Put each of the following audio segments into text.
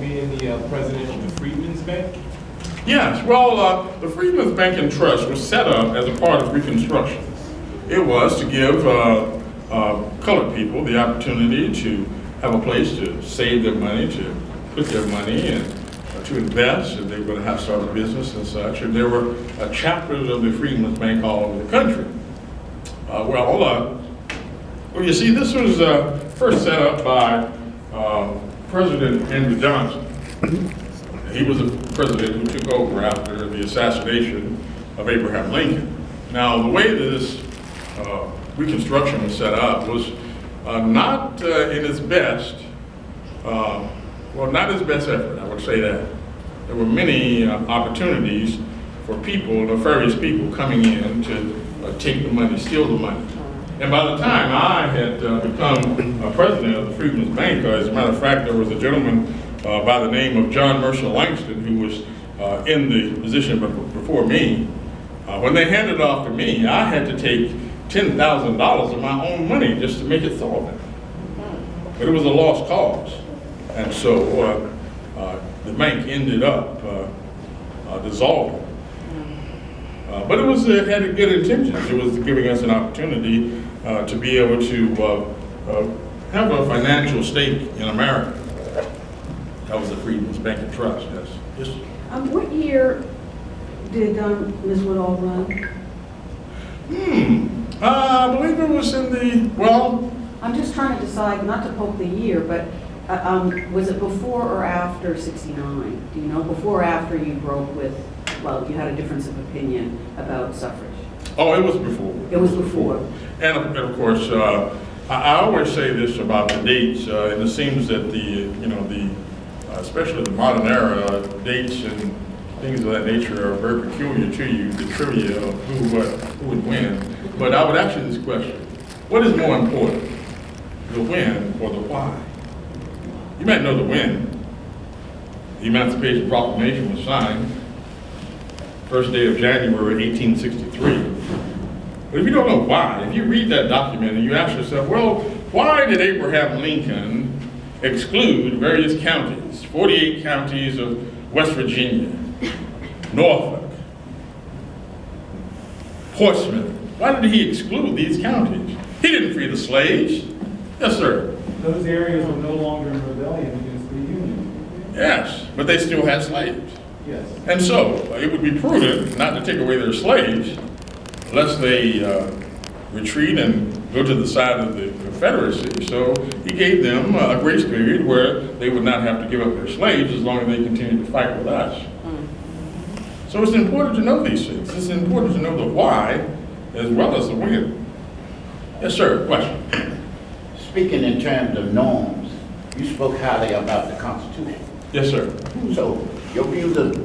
about being the president of the Freedmen's Bank? Yes, well, the Freedmen's Bank and Trust was set up as a part of Reconstruction. It was to give colored people the opportunity to have a place to save their money, to put their money in, to invest, if they were going to have start a business and such. And there were chapters of the Freedmen's Bank all over the country. Well, you see, this was first set up by President Andrew Johnson. He was the president who took over after the assassination of Abraham Lincoln. Now, the way that this Reconstruction was set up was not in its best, not its best effort, I would say that. There were many opportunities for people, nefarious people, coming in to take the money, steal the money. And by the time I had become president of the Freedmen's Bank, as a matter of fact, there was a gentleman by the name of John Mercer Langston who was in the position before me. When they handed it off to me, I had to take $10,000 of my own money just to make it solvent. But it was a lost cause. And so the bank ended up dissolving. But it had good intentions. It was giving us an opportunity to be able to have a financial stake in America. That was the Freedmen's Bank and Trust, yes. Yes. What year did Ms. Woodall run? I believe it was in the, I'm just trying to decide, not to poke the year, but was it before or after '69? Do you know, before or after you broke with, you had a difference of opinion about suffrage? Oh, it was before. It was before. And of course, I always say this about the dates, and it seems that especially the modern era dates and things of that nature are very peculiar to you, the trivia of who would win. But I would ask you this question: what is more important, the when or the why? You might know the when. The Emancipation Proclamation was signed first day of January 1863. But if you don't know why, if you read that document and you ask yourself, well, why did Abraham Lincoln exclude various counties, 48 counties of West Virginia, Norfolk, Portsmouth? Why did he exclude these counties? He didn't free the slaves. Yes, sir. Those areas were no longer in rebellion against the Union. Yes, but they still had slaves. Yes. And so it would be prudent not to take away their slaves lest they retreat and go to the side of the Confederacy. So he gave them a grace period where they would not have to give up their slaves as long as they continued to fight with us. So it's important to know these things. It's important to know the why as well as the when. Yes, sir. Question. Speaking in terms of norms, you spoke highly about the Constitution. Yes, sir. So your views of,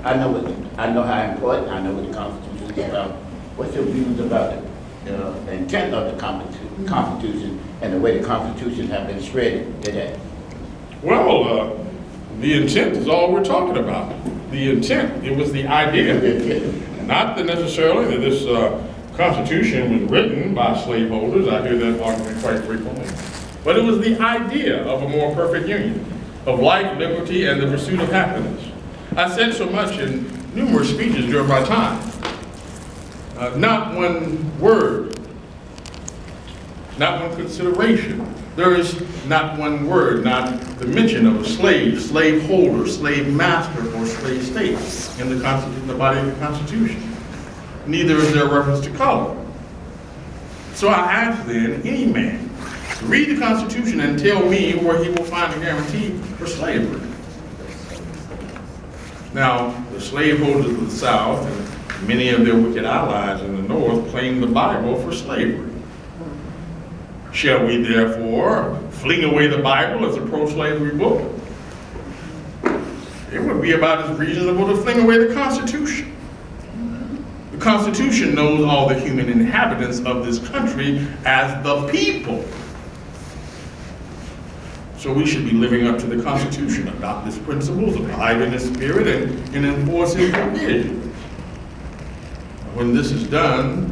I know how important, I know what the Constitution is about. What's your views about the intent of the Constitution and the way the Constitution have been shredded today? Well, the intent is all we're talking about. The intent, it was the idea. Not that necessarily that this Constitution was written by slaveholders. I hear that argument quite frequently. But it was the idea of a more perfect union, of life, liberty, and the pursuit of happiness. I said so much in numerous speeches during my time. Not one word, not one consideration. There is not one word, not the mention of a slave, slaveholder, slave master, or slave state in the body of the Constitution. Neither is there a reference to color. So I ask then any man to read the Constitution and tell me where he will find a guarantee for slavery. Now, the slaveholders of the South and many of their wicked allies in the North claim the Bible for slavery. Shall we therefore fling away the Bible as a pro-slavery book? It would be about as reasonable to fling away the Constitution. The Constitution knows all the human inhabitants of this country as the people. So we should be living up to the Constitution, adopt its principles, abide in its spirit, and enforce its provisions. When this is done,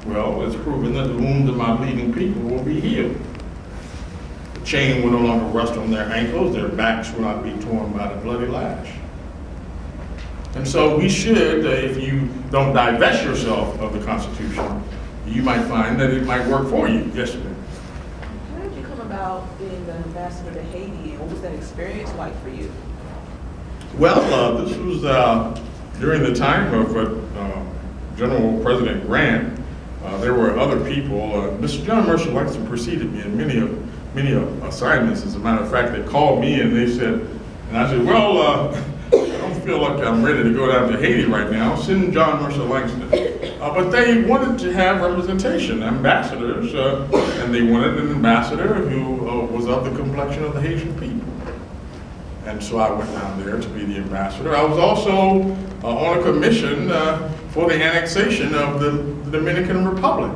well, it's proven that the wounds of my bleeding people will be healed. The chain will no longer rust on their ankles, their backs will not be torn by the bloody lash. And so we should, if you don't divest yourself of the Constitution, you might find that it might work for you. Yes, ma'am. How did you come about being the ambassador to Haiti, and what was that experience like for you? Well, this was during the time of General President Grant. There were other people. Mr. John Marshall Langston preceded me in many assignments. As a matter of fact, they called me and they said, and I said, well, I don't feel like I'm ready to go down to Haiti right now. Send John Marshall Langston. But they wanted to have representation, ambassadors, and they wanted an ambassador who was of the complexion of the Haitian people. And so I went down there to be the ambassador. I was also on a commission for the annexation of the Dominican Republic.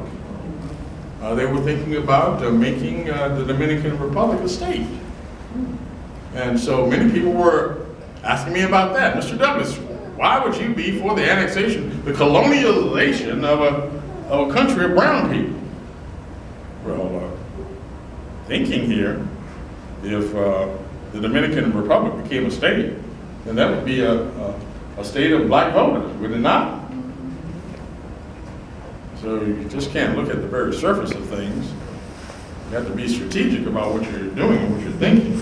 They were thinking about making the Dominican Republic a state. And so many people were asking me about that. Mr. Douglas, why would you be for the annexation, the colonialization of a country of brown people? Well, thinking here, if the Dominican Republic became a state, then that would be a state of black voters, would it not? So you just can't look at the very surface of things. You have to be strategic about what you're doing and what you're thinking.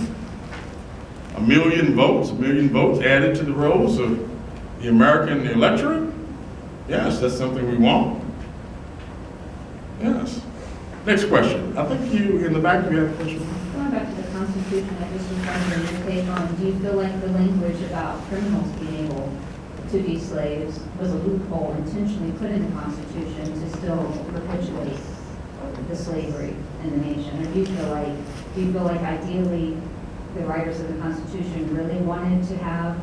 A million votes added to the rolls of the American electorate? Yes, that's something we want. Yes. Next question. I think you, in the back, you had a question. Going back to the Constitution, I just was wondering your take on, do you feel like the language about criminals being able to be slaves was a loophole intentionally put in the Constitution to still perpetuate the slavery in the nation? Or do you feel like ideally the writers of the Constitution really wanted to have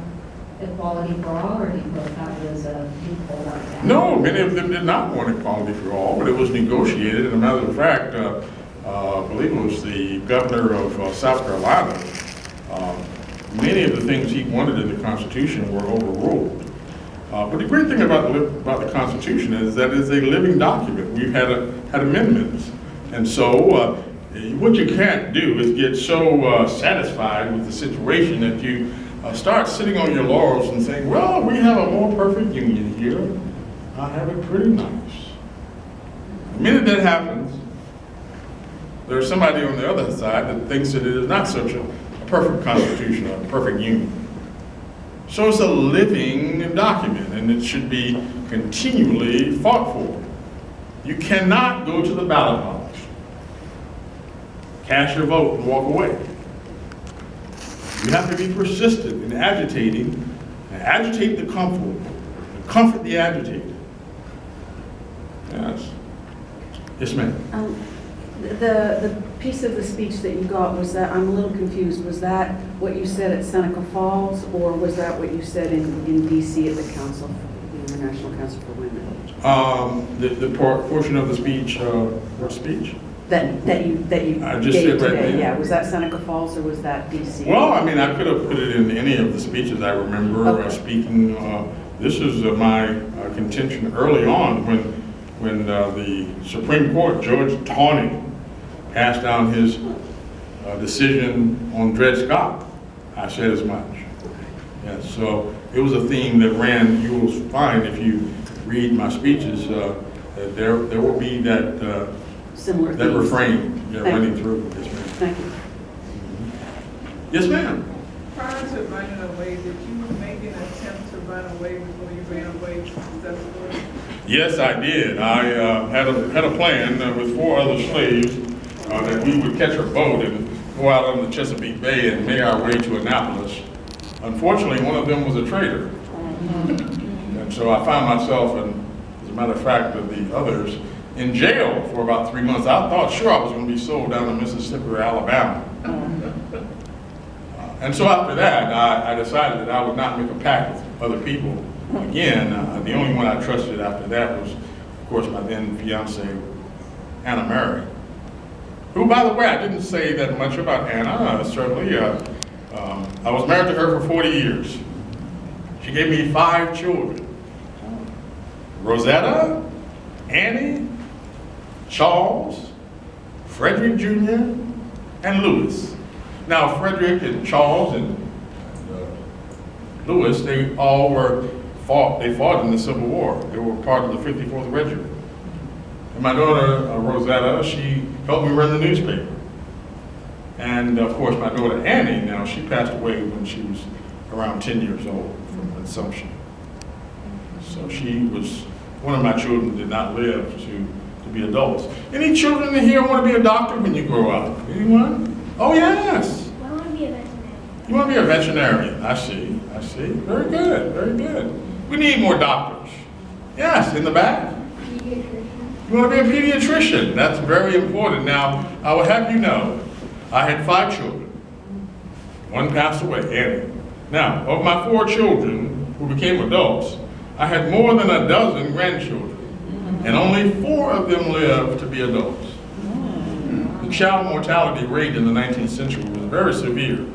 equality for all, or do you feel like that was a loophole like that? No, many of them did not want equality for all, but it was negotiated. As a matter of fact, I believe it was the governor of South Carolina. Many of the things he wanted in the Constitution were overruled. But the great thing about the Constitution is that it's a living document. We've had amendments. And so what you can't do is get so satisfied with the situation that you start sitting on your laurels and saying, well, we have a more perfect union here. I have it pretty nice. The minute that happens, there's somebody on the other side that thinks that it is not such a perfect constitution, a perfect union. So it's a living document, and it should be continually fought for. You cannot go to the ballot box, cast your vote, and walk away. You have to be persistent in agitating, and agitate the comfortable, and comfort the agitated. Yes. Yes, ma'am. The piece of the speech that you got, was that, I'm a little confused, was that what you said at Seneca Falls, or was that what you said in D.C. at the Council, the International Council for Women? The portion of the speech, what speech? That you I just gave said right today, there. yeah. Was that Seneca Falls or was that D.C.? Well, I mean, I could have put it in any of the speeches I remember speaking. This is my contention early on when the Supreme Court, Judge Tawney, passed down his decision on Dred Scott. I said as much. Yes, so it was a theme that ran. You will find if you read my speeches that there will be that Similar that themes. refrain running through. Yes, ma'am. Thank you. Yes, ma'am. Prior to running away, did you make an attempt to run away before you ran away successfully? Yes, I did. I had a plan with 4 other slaves that we would catch a boat and go out on the Chesapeake Bay and make our way to Annapolis. Unfortunately, one of them was a traitor. And so I found myself, and as a matter of fact, the others, in jail for about 3 months. I thought sure I was going to be sold down to Mississippi or Alabama. And so after that, I decided that I would not make a pact with other people. Again, the only one I trusted after that was, of course, my then fiancee, Anna Mary, who, by the way, I didn't say that much about Anna. Certainly, I was married to her for 40 years. She gave me 5 children. Rosetta, Annie, Charles, Frederick Jr., and Lewis. Now, Frederick and Charles and Lewis, they all fought in the Civil War. They were part of the 54th Regiment. And my daughter, Rosetta, she helped me run the newspaper. And of course, my daughter Annie, now, she passed away when she was around 10 years old from consumption. So she was one of my children did not live to be adults. Any children in here want to be a doctor when you grow up? Anyone? Oh, yes. I want to be a veterinarian. You want to be a veterinarian? I see. I see. Very good. Very good. We need more doctors. Yes, in the back. You want to be a pediatrician? That's very important. Now, I will have you know, I had 5 children. One passed away, Annie. Now, of my 4 children who became adults, I had more than a dozen grandchildren, and only 4 of them lived to be adults. The child mortality rate in the 19th century was very severe.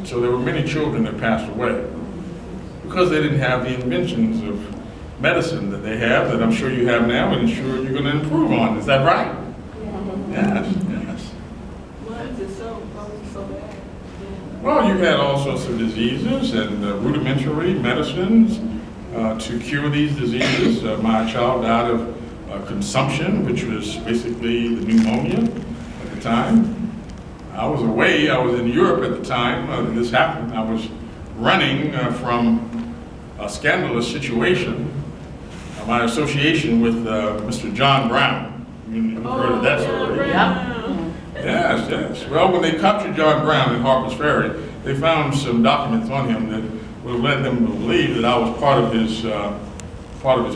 So there were many children that passed away because they didn't have the inventions of medicine that they have, that I'm sure you have now, and I'm sure you're going to improve on. Is that right? Yes, yes. Why is it so bad? Well, you've had all sorts of diseases and rudimentary medicines to cure these diseases. My child died of consumption, which was basically the pneumonia at the time. I was away, I was in Europe at the time this happened. I was running from a scandalous situation, my association with Mr. John Brown. You've heard of that story. Yes, yes. Well, when they captured John Brown in Harper's Ferry, they found some documents on him that would have led them to believe that I was part of his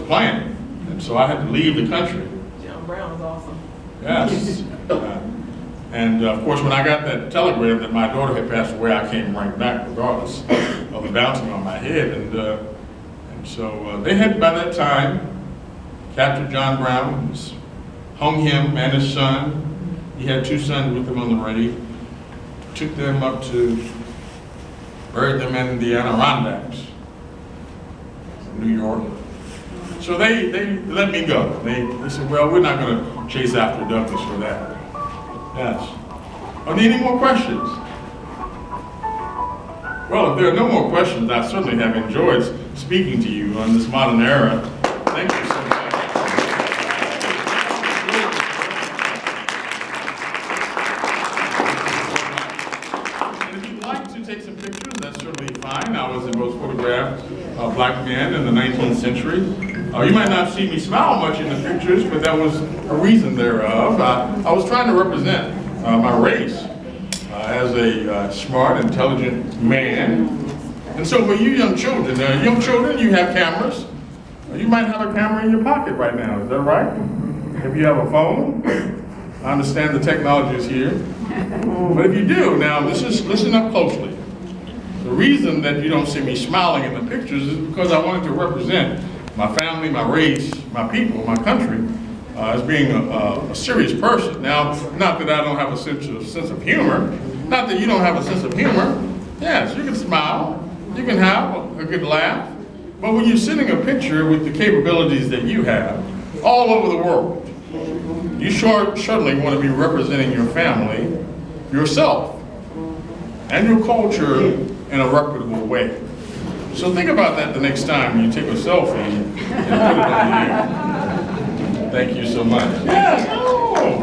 plan. And so I had to leave the country. John Brown is awesome. Yes. And of course, when I got that telegram that my daughter had passed away, I came right back regardless of the bouncing on my head. And so they had, by that time, captured John Brown, hung him and his son. He had 2 sons with him on the raid. Took them up to, buried them in the Adirondacks, New York. So they let me go. They said, well, we're not going to chase after Douglas for that. Yes. Are there any more questions? Well, if there are no more questions, I certainly have enjoyed speaking to you on this modern era. Thank you so much. And if you'd like to take some pictures, that's certainly fine. I was the most photographed black man in the 19th century. You might not see me smile much in the pictures, but that was a reason thereof. I was trying to represent my race as a smart, intelligent man. And so for you young children, you have cameras. You might have a camera in your pocket right now, is that right? If you have a phone, I understand the technology is here. But if you do, now listen up closely. The reason that you don't see me smiling in the pictures is because I wanted to represent my family, my race, my people, my country, as being a serious person. Now, not that I don't have a sense of humor, not that you don't have a sense of humor. Yes, you can smile, you can have a good laugh, but when you're sending a picture with the capabilities that you have all over the world, you certainly want to be representing your family, yourself, and your culture in a reputable way. So think about that the next time you take a selfie and put it on the air. Thank you so much. Yes. Oh.